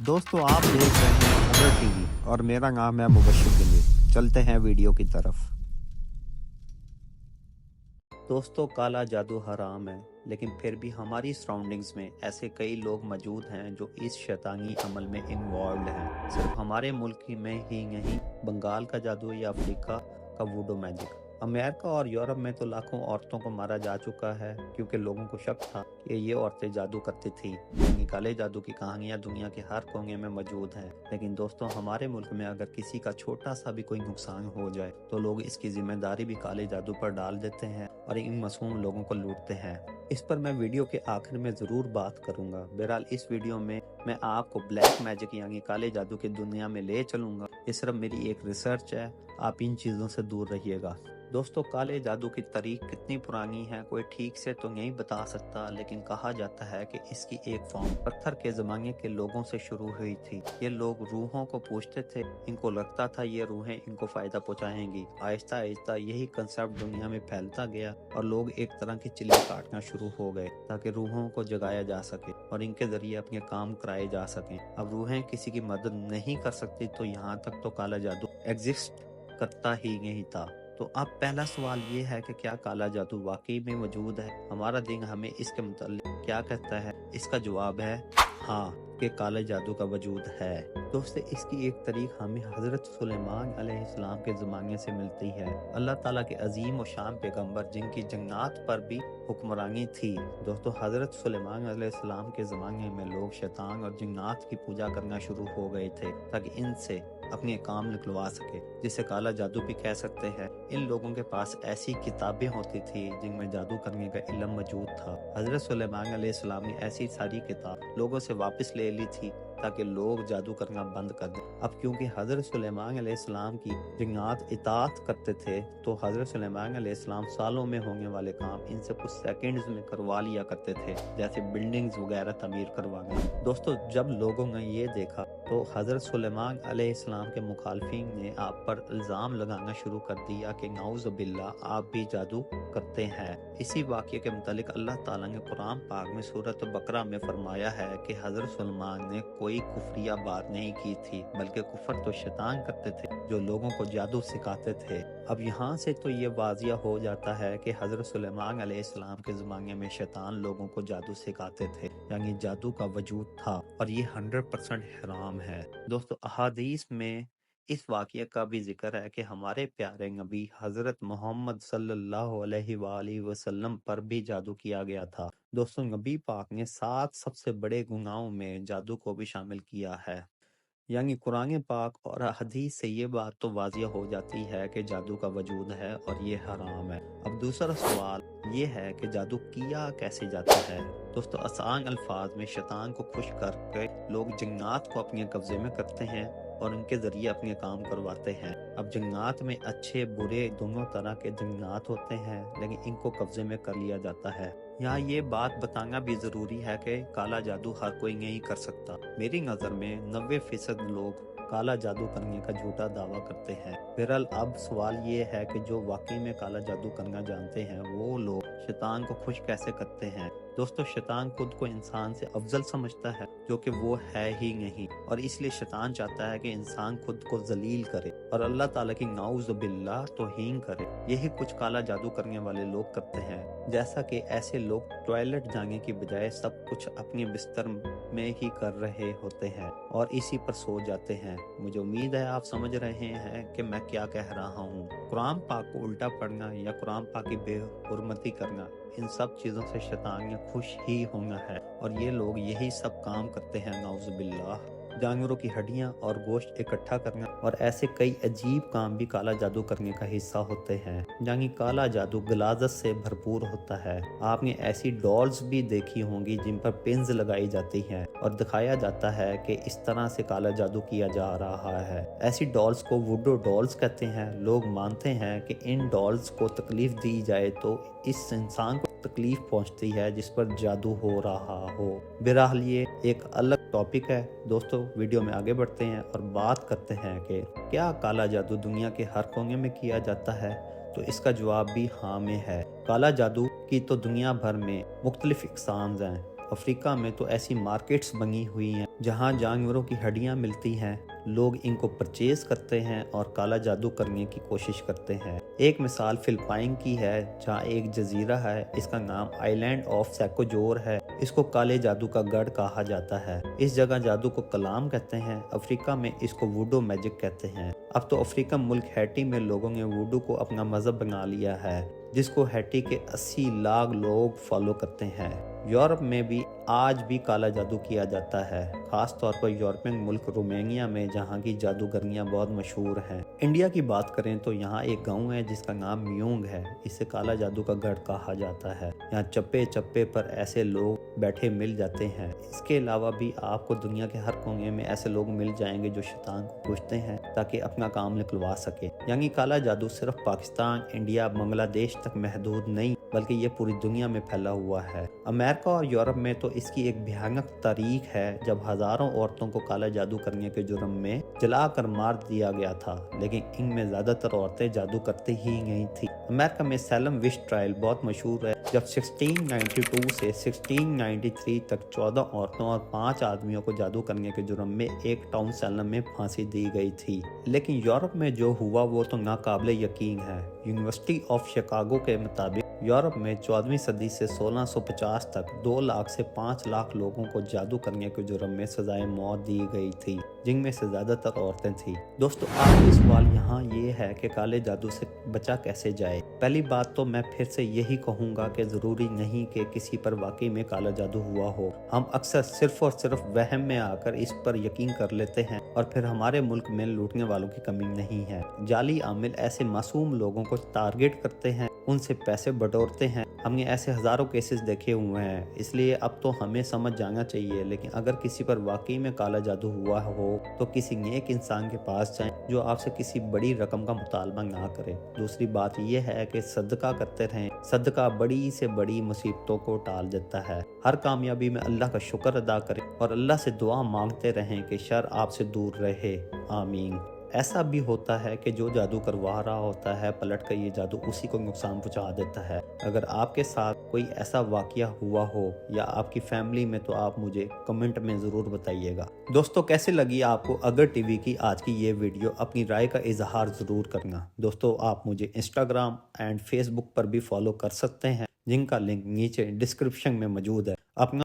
दोस्तों आप देख रहे हैं खबर टीवी और मेरा नाम है मुबश्शिर जमील। चलते हैं वीडियो की तरफ। दोस्तों काला जादू हराम है, लेकिन फिर भी हमारी सराउंडिंग्स में ऐसे कई लोग मौजूद हैं जो इस शैतानी अमल में इन्वॉल्व हैं। सिर्फ हमारे मुल्क में ही नहीं, बंगाल का जादू या अफ्रीका का वुडो मैजिक, अमेरिका और यूरोप में तो लाखों औरतों को मारा जा चुका है क्योंकि लोगों को शक था कि ये औरतें जादू करती थी। यानी काले जादू की कहानियां दुनिया के हर कोने में मौजूद हैं। लेकिन दोस्तों हमारे मुल्क में अगर किसी का छोटा सा भी कोई नुकसान हो जाए तो लोग इसकी जिम्मेदारी भी काले जादू पर डाल देते हैं और इन मासूम लोगों को लूटते हैं। इस पर मैं वीडियो के आखिर में ज़रूर बात करूंगा। बहरहाल इस वीडियो में मैं आपको ब्लैक मैजिक यानी काले जादू की दुनिया में ले चलूंगा। ये सिर्फ मेरी एक रिसर्च है, आप इन चीज़ों से दूर रहिएगा। दोस्तों काले जादू की तारीख कितनी पुरानी है कोई ठीक से तो नहीं बता सकता, लेकिन कहा जाता है कि इसकी एक फॉर्म पत्थर के ज़माने के लोगों से शुरू हुई थी। ये लोग रूहों को पूछते थे, इनको लगता था ये रूहें इनको फ़ायदा पहुंचाएंगी। आहिस्ता आहिस्ता यही कंसेप्ट दुनिया में फैलता गया और लोग एक तरह की चिल्ली काटना शुरू हो गए ताकि रूहों को जगाया जा सके और इनके ज़रिए अपने काम कराए जा सकें। अब रूहें किसी की मदद नहीं कर सकती तो यहाँ तक तो काला जादू एग्जिस्ट करता ही नहीं था। तो अब पहला सवाल ये है कि क्या काला जादू वाकई में मौजूद है? हमारा दिन हमें इसके मुताल्लिक क्या कहता है? इसका जवाब है हाँ, कि काले जादू का वजूद है। दोस्तों इसकी एक तारीख हमें हज़रत सुलेमान अलैहिस्सलाम के ज़माने से मिलती है। अल्लाह ताला के अजीम और शान पैगंबर जिनकी जन्नात पर भी हुक्मरानी थी। दोस्तों हज़रत सुलेमान अलैहिस्सलाम के ज़माने में लोग शैतान और जिन्नात की पूजा करना शुरू हो गए थे ताकि इनसे अपने काम निकलवा सके, जिसे काला जादू भी कह सकते हैं। इन लोगों के पास ऐसी किताबें होती थी जिनमें जादू करने का इल्म मौजूद था। हज़रत सुलेमान अलैहिस्सलाम ने ऐसी सारी किताब लोगों से वापस ले ली थी ताकि लोग जादू करना बंद कर दें। अब क्योंकि हज़रत सुलेमान अलैहिस्सलाम की जिन्नात इताअत करते थे तो हज़रत सुलेमान अलैहिस्सलाम सालों में होने वाले काम इनसे कुछ सेकंड्स में करवा लिया करते थे, जैसे बिल्डिंग्स वगैरह तमीर करवाना। दोस्तों जब लोगों ने ये देखा तो हज़रत सुलेमान अलैहिस्सलाम के मुखालफिन ने आप पर इल्ज़ाम लगाना शुरू कर दिया कि नाउज़ु बिल्लाह आप भी जादू करते हैं। इसी वाक़ये के मुतालिक अल्लाह ताला ने कुरान पाक में सूरत बकरा में फरमाया है कि हज़रत सुलेमान ने कोई कुफरिया बात नहीं की थी, बल्कि कुफर तो शैतान करते थे जो लोगों को जादू सिखाते थे। अब यहाँ से तो ये वाजिया हो जाता है कि हज़रत सुलेमान अलैहिस्सलाम के ज़माने में शैतान लोगों को जादू सिखाते थे, यानी जादू का वजूद था और ये 100% हराम है। दोस्तों अहादीस में इस वाक़ये का भी जिक्र है कि हमारे प्यारे नबी हज़रत मोहम्मद सल्लल्लाहु अलैहि वसल्लम पर भी जादू किया गया था। दोस्तों नबी पाक ने 7 सबसे बड़े गुनाहों में जादू को भी शामिल किया है। यानी कुरान पाक और हदीस से ये बात तो वाजिया हो जाती है कि जादू का वजूद है और ये हराम है। अब दूसरा सवाल ये है कि जादू किया कैसे जाता है? दोस्तों आसान अल्फाज में शैतान को खुश करके लोग जिन्नात को अपने कब्जे में करते हैं और उनके जरिए अपने काम करवाते हैं। अब जिन्नात में अच्छे बुरे दोनों तरह के जिन्नात होते हैं, लेकिन इनको कब्जे में कर लिया जाता है। यहाँ ये बात बताना भी जरूरी है कि काला जादू हर कोई नहीं कर सकता। मेरी नज़र में 90% लोग काला जादू करने का झूठा दावा करते हैं। बहरहाल अब सवाल ये है कि जो वाकई में काला जादू करना जानते हैं वो लोग शैतान को खुश कैसे करते हैं? दोस्तों शैतान खुद को इंसान से अफजल समझता है, जो कि वो है ही नहीं, और इसलिए शैतान चाहता है कि इंसान खुद को जलील करे और अल्लाह ताला की नाउज़ बिल्लाह तौहीन करे। यही कुछ काला जादू करने वाले लोग करते हैं। जैसा कि ऐसे लोग टॉयलेट जाने की बजाय सब कुछ अपने बिस्तर में ही कर रहे होते हैं और इसी पर सो जाते हैं। मुझे उम्मीद है आप समझ रहे हैं कि मैं क्या कह रहा हूँ। कुरान पाक को उल्टा पढ़ना या कुरान पाक की बेहुरमती करना, इन सब चीज़ों से शैतान ने खुश ही होना है और ये लोग यही सब काम करते हैं। नाउज़ु बिल्लाह। जानवरों की हड्डियां और गोश्त इकट्ठा करना और ऐसे कई अजीब काम भी काला जादू करने का हिस्सा होते हैं। यानी काला जादू गलाजत से भरपूर होता है। आपने ऐसी डॉल्स भी देखी होंगी जिन पर पिन्स लगाई जाती हैं और दिखाया जाता है कि इस तरह से काला जादू किया जा रहा है। ऐसी डॉल्स को वुडो डॉल्स कहते हैं। लोग मानते हैं कि इन डॉल्स को तकलीफ दी जाए तो इस इंसान को तकलीफ पहुंचती है जिस पर जादू हो रहा हो। बहरहाल ये एक अलग टॉपिक है। दोस्तों वीडियो में आगे बढ़ते हैं और बात करते हैं कि क्या काला जादू दुनिया के हर कोने में किया जाता है? तो इसका जवाब भी हाँ में है। काला जादू की तो दुनिया भर में मुख्तलिफ इकसाम हैं। افریقہ میں تو ایسی مارکیٹس بنی ہوئی ہیں جہاں جانوروں کی ہڈیاں ملتی ہیں، لوگ ان کو پرچیز کرتے ہیں اور کالا جادو کرنے کی کوشش کرتے ہیں۔ ایک مثال فلپائن کی ہے جہاں ایک جزیرہ ہے، اس کا نام آئی لینڈ آف سیکوجور ہے۔ اس کو کالے جادو کا گڑھ کہا جاتا ہے۔ اس جگہ جادو کو کلام کہتے ہیں، افریقہ میں اس کو ووڈو میجک کہتے ہیں۔ اب تو افریقن ملک ہیٹی میں لوگوں نے ووڈو کو اپنا مذہب بنا لیا ہے، جس کو ہیٹی کے 80 لاکھ لوگ فالو کرتے ہیں۔ یورپ میں بھی آج بھی کالا جادو کیا جاتا ہے، خاص طور پر یورپین ملک رومانیہ میں، جہاں کی جادوگرنیاں بہت مشہور ہیں۔ انڈیا کی بات کریں تو یہاں ایک گاؤں ہے جس کا نام میونگ ہے، اسے کالا جادو کا گڑھ کہا جاتا ہے۔ یہاں چپے چپے پر ایسے لوگ بیٹھے مل جاتے ہیں۔ اس کے علاوہ بھی آپ کو دنیا کے ہر کونے میں ایسے لوگ مل جائیں گے جو شیطان کو پوجتے ہیں تاکہ اپنا کام نکلوا سکے۔ یعنی کالا جادو صرف پاکستان، انڈیا، بنگلہ دیش تک محدود نہیں بلکہ یہ پوری دنیا میں پھیلا ہوا ہے۔ امریکہ اور یورپ میں تو اس کی ایک بھیانک تاریخ ہے، جب ہزاروں عورتوں کو کالا جادو کرنے کے جرم میں جلا کر مار دیا گیا تھا، لیکن ان میں زیادہ تر عورتیں جادو کرتی ہی نہیں تھیں۔ امریکہ میں سیلم وچ ٹرائل بہت مشہور ہے، جب 1692 سے 1693 تک 14 عورتوں اور 5 آدمیوں کو جادو کرنے کے جرم میں ایک ٹاؤن سیلم میں پھانسی دی گئی تھی۔ لیکن یورپ میں جو ہوا وہ تو ناقابل یقین ہے۔ یونیورسٹی آف شکاگو کے مطابق یورپ میں 14ویں صدی سے 1650 تک 2 لاکھ سے 5 لاکھ لوگوں کو جادو کرنے کے جرم میں سزائے موت دی گئی تھی، جن میں سے زیادہ تر عورتیں تھیں۔ دوستو، آخری سوال یہاں یہ ہے کہ کالے جادو سے بچا کیسے جائے؟ پہلی بات تو میں پھر سے یہی کہوں گا کہ ضروری نہیں کہ کسی پر واقعی میں کالا جادو ہوا ہو۔ ہم اکثر صرف اور صرف وہم میں آ کر اس پر یقین کر لیتے ہیں، اور پھر ہمارے ملک میں لوٹنے والوں کی کمی نہیں ہے۔ جعلی عامل ایسے معصوم لوگوں کو ٹارگٹ کرتے ہیں، ان سے پیسے بٹورتے ہیں۔ ہم نے ایسے ہزاروں کیسز دیکھے ہوئے ہیں، اس لیے اب تو ہمیں سمجھ جانا چاہیے۔ لیکن اگر کسی پر واقعی میں کالا جادو ہوا ہو تو کسی نیک انسان کے پاس جائیں جو آپ سے کسی بڑی رقم کا مطالبہ نہ کرے۔ دوسری بات یہ ہے کہ صدقہ کرتے رہیں، صدقہ بڑی سے بڑی مصیبتوں کو ٹال دیتا ہے۔ ہر کامیابی میں اللہ کا شکر ادا کریں اور اللہ سے دعا مانگتے رہیں کہ شر آپ سے دور رہے، آمین۔ ایسا بھی ہوتا ہے کہ جو جادو کروا رہا ہوتا ہے پلٹ کر یہ جادو اسی کو نقصان پہنچا دیتا ہے۔ اگر آپ کے ساتھ کوئی ایسا واقعہ ہوا ہو یا آپ کی فیملی میں تو آپ مجھے کمنٹ میں ضرور بتائیے گا۔ دوستو، کیسے لگی آپ کو اگر ٹی وی کی آج کی یہ ویڈیو؟ اپنی رائے کا اظہار ضرور کرنا۔ دوستو، آپ مجھے انسٹاگرام اینڈ فیس بک پر بھی فالو کر سکتے ہیں، جن کا لنک نیچے ڈسکرپشن میں موجود ہے۔ اپنا